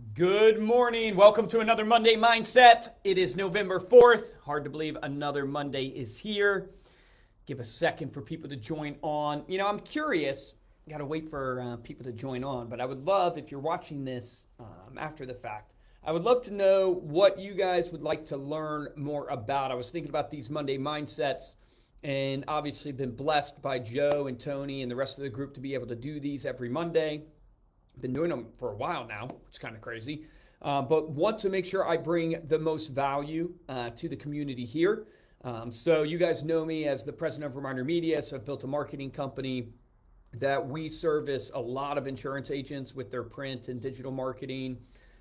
Good morning. Welcome to another Monday Mindset. It is November 4th. Hard to believe another Monday is here. Give a second for people to join on. I'm curious. Got to wait for people to join on, but I would love, if you're watching this after the fact, I would love to know what you guys would like to learn more about. I was thinking about these Monday Mindsets and obviously been blessed by Joe and Tony and the rest of the group to be able to do these every Monday. Been doing them for a while now, which is kind of crazy, but want to make sure I bring the most value to the community here. So you guys know me as the president of Reminder Media, so I've built a marketing company that we service a lot of insurance agents with their print and digital marketing,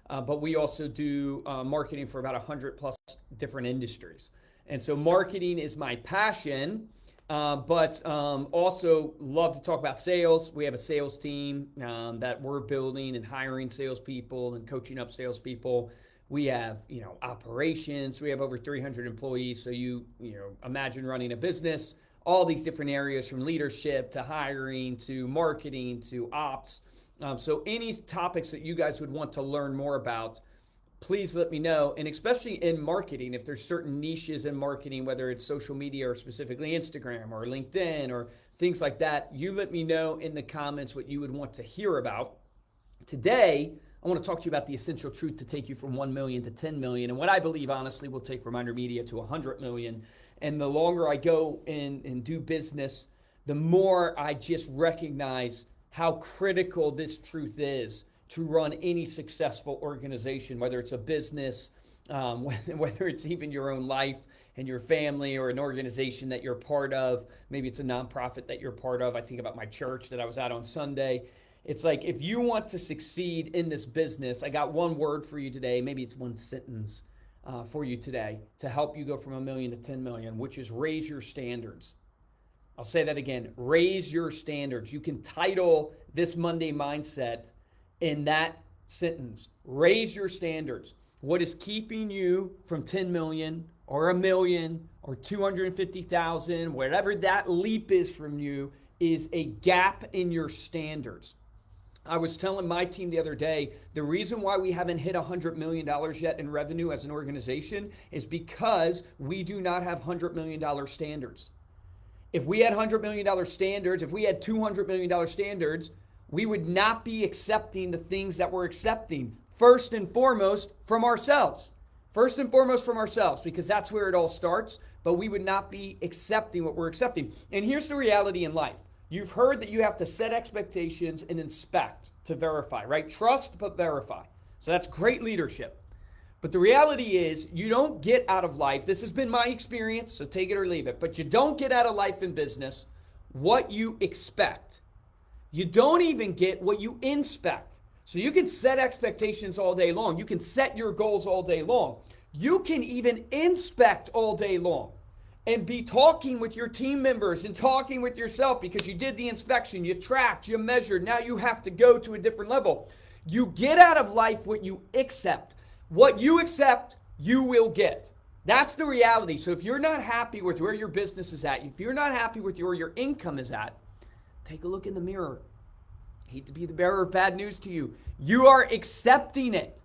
but we also do marketing for about 100 plus different industries. And so marketing is my passion. But also love to talk about sales. We have a sales team that we're building and hiring salespeople and coaching up salespeople. We have, operations. We have over 300 employees. So you imagine running a business, all these different areas from leadership to hiring to marketing to ops. So any topics that you guys would want to learn more about, please let me know. And especially in marketing, if there's certain niches in marketing, whether it's social media or specifically Instagram or LinkedIn or things like that, you let me know in the comments what you would want to hear about. Today, I want to talk to you about the essential truth to take you from 1 million to 10 million. And what I believe, honestly, will take Reminder Media to 100 million. And the longer I go in and do business, the more I just recognize how critical this truth is to run any successful organization, whether it's a business, whether it's even your own life and your family or an organization that you're part of. Maybe it's a nonprofit that you're part of. I think about my church that I was at on Sunday. It's like, if you want to succeed in this business, I got one word for you today. Maybe it's one sentence for you today to help you go from 1 million to 10 million, which is raise your standards. I'll say that again, raise your standards. You can title this Monday Mindset in that sentence, raise your standards. What is keeping you from 10 million or 1 million or 250,000, whatever that leap is from you, is a gap in your standards. I was telling my team the other day, the reason why we haven't hit $100 million yet in revenue as an organization is because we do not have $100 million standards. If we had $100 million standards, if we had $200 million standards, we would not be accepting the things that we're accepting. First and foremost from ourselves. First and foremost from ourselves, because that's where it all starts. But we would not be accepting what we're accepting. And here's the reality in life. You've heard that you have to set expectations and inspect to verify, right? Trust but verify. So that's great leadership. But the reality is you don't get out of life. This has been my experience, so take it or leave it. But you don't get out of life in business what you expect. You don't even get what you inspect. So you can set expectations all day long. You can set your goals all day long. You can even inspect all day long and be talking with your team members and talking with yourself because you did the inspection, you tracked, you measured. Now you have to go to a different level. You get out of life what you accept. What you accept, you will get. That's the reality. So if you're not happy with where your business is at, if you're not happy with where your income is at, take a look in the mirror. I hate to be the bearer of bad news to you. You are accepting it.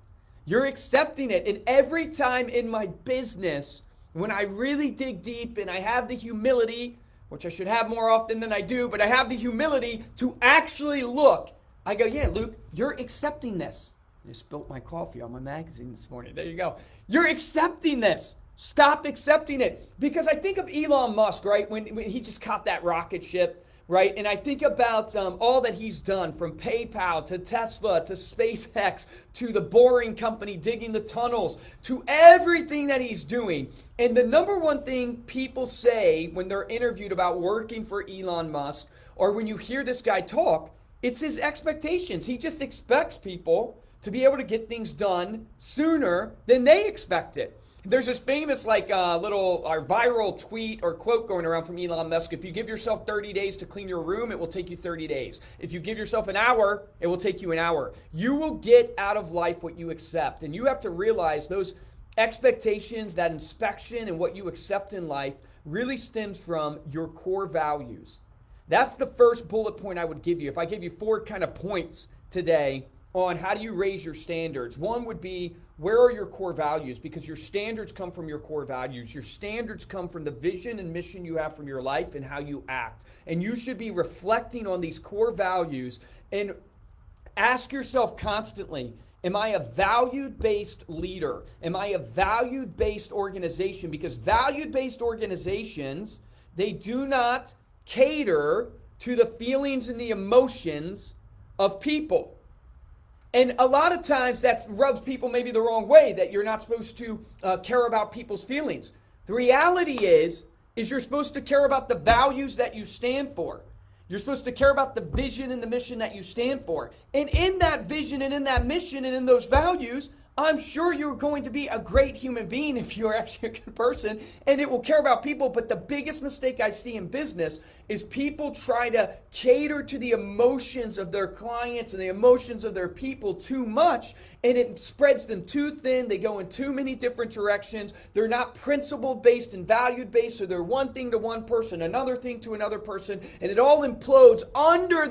You're accepting it. And every time in my business, when I really dig deep and I have the humility, which I should have more often than I do, but I have the humility to actually look, I go, yeah, Luke, you're accepting this. I just spilt my coffee on my magazine this morning. There you go. You're accepting this. Stop accepting it. Because I think of Elon Musk, right? When he just caught that rocket ship, right? And I think about all that he's done, from PayPal to Tesla to SpaceX to the Boring Company digging the tunnels to everything that he's doing. And the number one thing people say when they're interviewed about working for Elon Musk, or when you hear this guy talk, it's his expectations. He just expects people to be able to get things done sooner than they expect it. There's this famous viral tweet or quote going around from Elon Musk. If you give yourself 30 days to clean your room, it will take you 30 days. If you give yourself an hour, it will take you an hour. You will get out of life what you accept. And you have to realize those expectations, that inspection and what you accept in life really stems from your core values. That's the first bullet point I would give you. If I give you 4 kind of points today on how do you raise your standards. One would be, where are your core values? Because your standards come from your core values. Your standards come from the vision and mission you have from your life and how you act. And you should be reflecting on these core values and ask yourself constantly, am I a valued-based leader? Am I a valued-based organization? Because valued-based organizations, they do not cater to the feelings and the emotions of people. And a lot of times that rubs people maybe the wrong way, that you're not supposed to care about people's feelings. The reality is you're supposed to care about the values that you stand for. You're supposed to care about the vision and the mission that you stand for. And in that vision and in that mission and in those values, I'm sure you're going to be a great human being if you're actually a good person, and it will care about people. But the biggest mistake I see in business is people try to cater to the emotions of their clients and the emotions of their people too much, and it spreads them too thin. They go in too many different directions. They're not principle-based and value-based, so they're one thing to one person, another thing to another person, and it all implodes under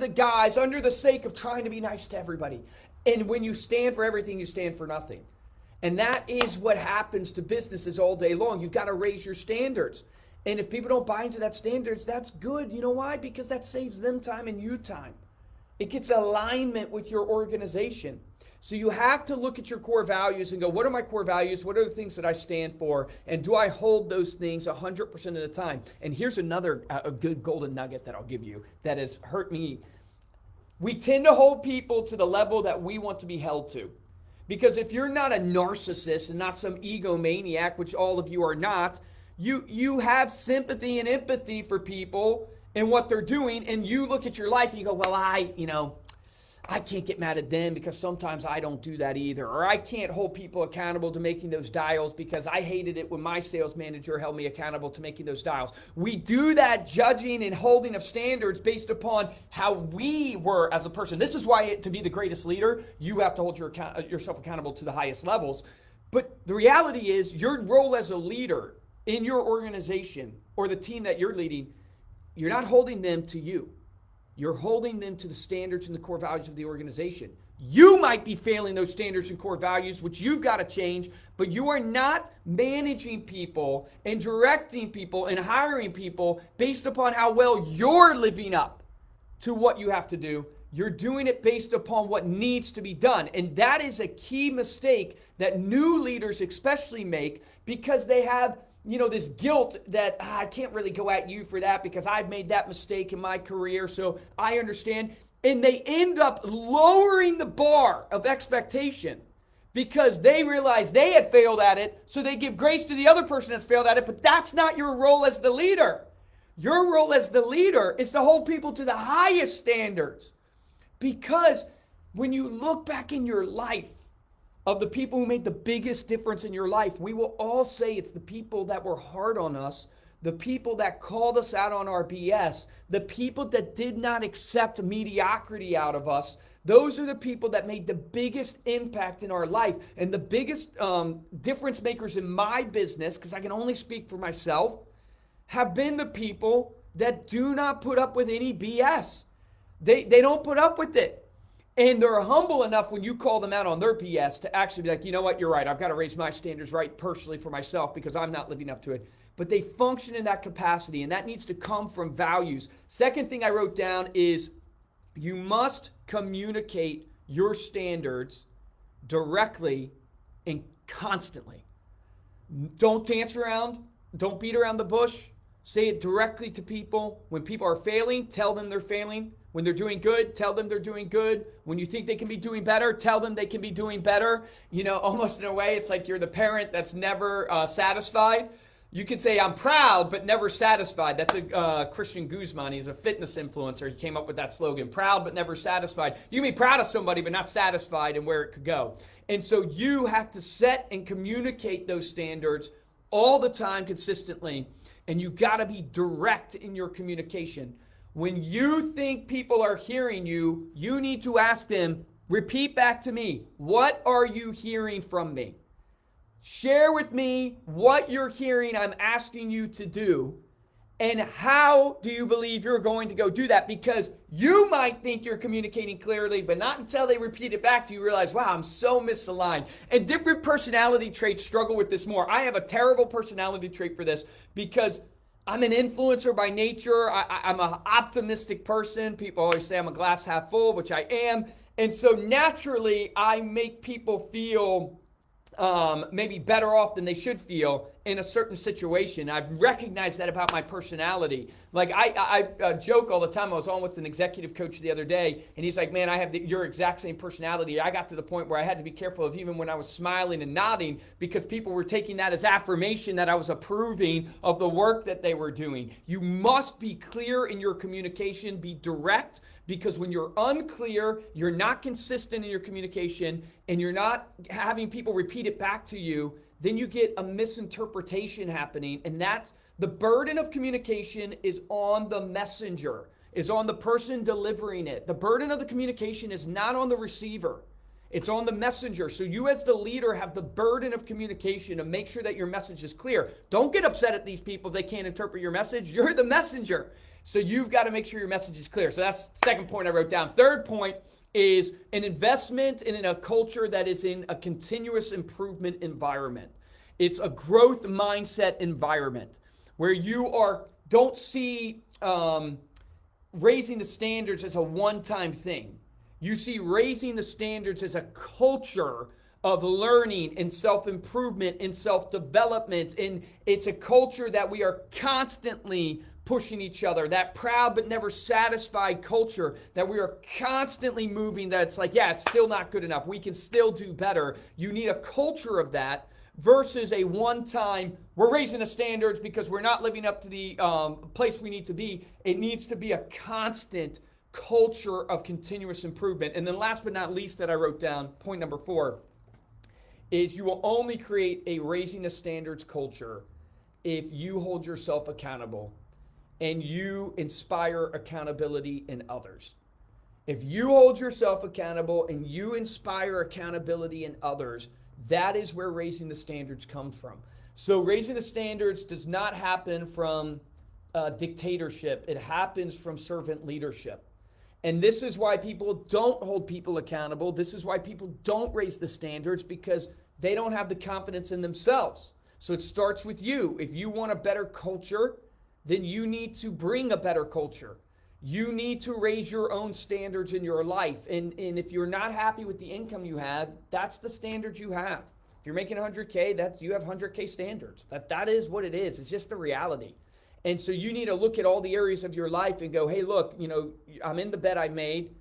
the sake of trying to be nice to everybody. And when you stand for everything, you stand for nothing. And that is what happens to businesses all day long. You've got to raise your standards. And if people don't buy into that standards, that's good. You know why? Because that saves them time and you time. It gets alignment with your organization. So you have to look at your core values and go, what are my core values? What are the things that I stand for? And do I hold those things 100% of the time? And here's another a good golden nugget that I'll give you that has hurt me. We tend to hold people to the level that we want to be held to. Because if you're not a narcissist and not some egomaniac, which all of you are not, you have sympathy and empathy for people and what they're doing, and you look at your life and you go, well, I can't get mad at them because sometimes I don't do that either. Or I can't hold people accountable to making those dials because I hated it when my sales manager held me accountable to making those dials. We do that judging and holding of standards based upon how we were as a person. This is why to be the greatest leader, you have to hold yourself accountable to the highest levels. But the reality is your role as a leader in your organization or the team that you're leading, you're not holding them to you. You're holding them to the standards and the core values of the organization. You might be failing those standards and core values, which you've got to change, but you are not managing people and directing people and hiring people based upon how well you're living up to what you have to do. You're doing it based upon what needs to be done. And that is a key mistake that new leaders especially make because they have this guilt that I can't really go at you for that because I've made that mistake in my career, so I understand. And they end up lowering the bar of expectation because they realize they had failed at it, so they give grace to the other person that's failed at it, but that's not your role as the leader. Your role as the leader is to hold people to the highest standards because when you look back in your life, of the people who made the biggest difference in your life, we will all say it's the people that were hard on us, the people that called us out on our BS, the people that did not accept mediocrity out of us. Those are the people that made the biggest impact in our life. And the biggest difference makers in my business, because I can only speak for myself, have been the people that do not put up with any BS. They don't put up with it. And they're humble enough when you call them out on their BS to actually be like, you know what, you're right. I've got to raise my standards right personally for myself because I'm not living up to it. But they function in that capacity, and that needs to come from values. Second thing I wrote down is you must communicate your standards directly and constantly. Don't dance around. Don't beat around the bush. Say it directly to people. When people are failing, tell them they're failing. When they're doing good, tell them they're doing good. When you think they can be doing better, tell them they can be doing better. Almost in a way, it's like you're the parent that's never satisfied. You could say, I'm proud, but never satisfied. That's a Christian Guzman. He's a fitness influencer. He came up with that slogan, proud, but never satisfied. You can be proud of somebody, but not satisfied in where it could go. And so you have to set and communicate those standards all the time consistently. And you got to be direct in your communication. When you think people are hearing you, you need to ask them, repeat back to me, what are you hearing from me? Share with me what you're hearing I'm asking you to do, And how do you believe you're going to go do that? Because you might think you're communicating clearly, but not until they repeat it back to you realize, wow, I'm so misaligned. And different personality traits struggle with this more. I have a terrible personality trait for this because I'm an influencer by nature. I'm an optimistic person. People always say I'm a glass half full, which I am. And so naturally, I make people feel maybe better off than they should feel in a certain situation. I've recognized that about my personality. Like I joke all the time. I was on with an executive coach the other day, and he's like, man, I have your exact same personality. I got to the point where I had to be careful of even when I was smiling and nodding because people were taking that as affirmation that I was approving of the work that they were doing. You must be clear in your communication, be direct, because when you're unclear, you're not consistent in your communication, and you're not having people repeat it back to you, then you get a misinterpretation happening. And that's the burden of communication is on the messenger, is on the person delivering it. The burden of the communication is not on the receiver. It's on the messenger. So you as the leader have the burden of communication to make sure that your message is clear. Don't get upset at these people if they can't interpret your message. You're the messenger. So you've got to make sure your message is clear. So that's the second point I wrote down. Third point is an investment in a culture that is in a continuous improvement environment. It's a growth mindset environment where you don't see raising the standards as a one-time thing. You see raising the standards as a culture of learning and self-improvement and self-development. And it's a culture that we are constantly pushing each other, that proud but never satisfied culture that we are constantly moving, that it's like, yeah, it's still not good enough. We can still do better. You need a culture of that versus a one-time, we're raising the standards because we're not living up to the place we need to be. It needs to be a constant culture of continuous improvement. And then last but not least that I wrote down, point number 4, is you will only create a raising the standards culture if you hold yourself accountable and you inspire accountability in others. If you hold yourself accountable and you inspire accountability in others, that is where raising the standards comes from. So raising the standards does not happen from dictatorship. It happens from servant leadership. And this is why people don't hold people accountable. This is why people don't raise the standards, because they don't have the confidence in themselves. So it starts with you. If you want a better culture, then you need to bring a better culture. You need to raise your own standards in your life. And if you're not happy with the income you have, that's the standards you have. If you're making 100K, you have 100K standards. That is what it is. It's just the reality. And so you need to look at all the areas of your life and go, hey, look, I'm in the bed I made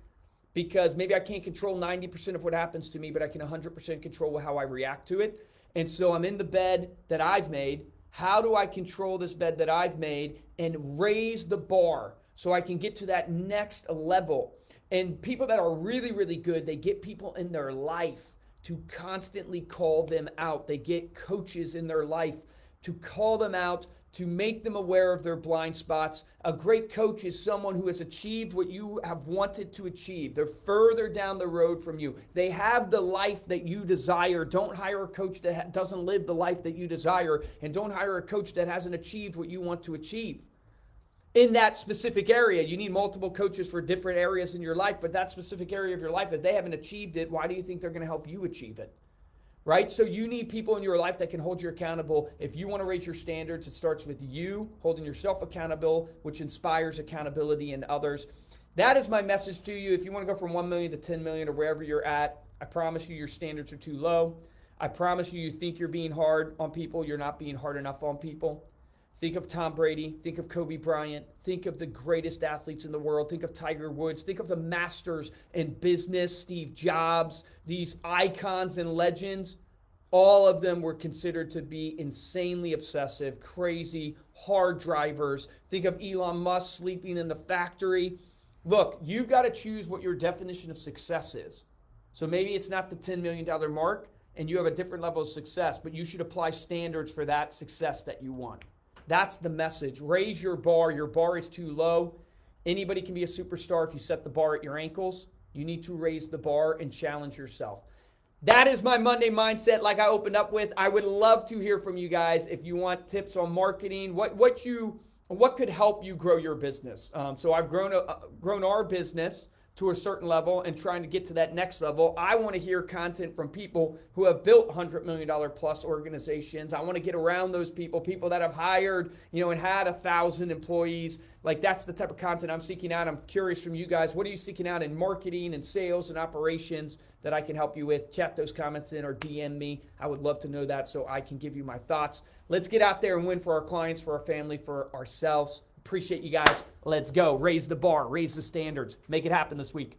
because maybe I can't control 90% of what happens to me, but I can 100% control how I react to it. And so I'm in the bed that I've made. How do I control this bed that I've made and raise the bar so I can get to that next level? And people that are really, really good, they get people in their life to constantly call them out. They get coaches in their life to call them out, to make them aware of their blind spots. A great coach is someone who has achieved what you have wanted to achieve. They're further down the road from you. They have the life that you desire. Don't hire a coach that doesn't live the life that you desire, and don't hire a coach that hasn't achieved what you want to achieve. In that specific area, you need multiple coaches for different areas in your life, but that specific area of your life, if they haven't achieved it, why do you think they're going to help you achieve it? Right? So you need people in your life that can hold you accountable. If you want to raise your standards, it starts with you holding yourself accountable, which inspires accountability in others. That is my message to you. If you want to go from 1 million to 10 million or wherever you're at, I promise you your standards are too low. I promise you think you're being hard on people. You're not being hard enough on people. Think of Tom Brady. Think of Kobe Bryant. Think of the greatest athletes in the world. Think of Tiger Woods. Think of the masters in business, Steve Jobs, these icons and legends. All of them were considered to be insanely obsessive, crazy, hard drivers. Think of Elon Musk sleeping in the factory. Look, you've got to choose what your definition of success is. So maybe it's not the $10 million mark and you have a different level of success, but you should apply standards for that success that you want. That's the message. Raise your bar. Your bar is too low. Anybody can be a superstar if you set the bar at your ankles. You need to raise the bar and challenge yourself. That is my Monday mindset like I opened up with. I would love to hear from you guys if you want tips on marketing, what you what could help you grow your business. So I've grown our business to a certain level and trying to get to that next level. I want to hear content from people who have built $100 million plus organizations. I want to get around those people that have hired, and had 1,000 employees. Like, that's the type of content I'm seeking out. I'm curious from you guys, what are you seeking out in marketing and sales and operations that I can help you with? Chat those comments in or DM me. I would love to know that so I can give you my thoughts. Let's get out there and win for our clients, for our family, for ourselves. Appreciate you guys. Let's go. Raise the bar, raise the standards, make it happen this week.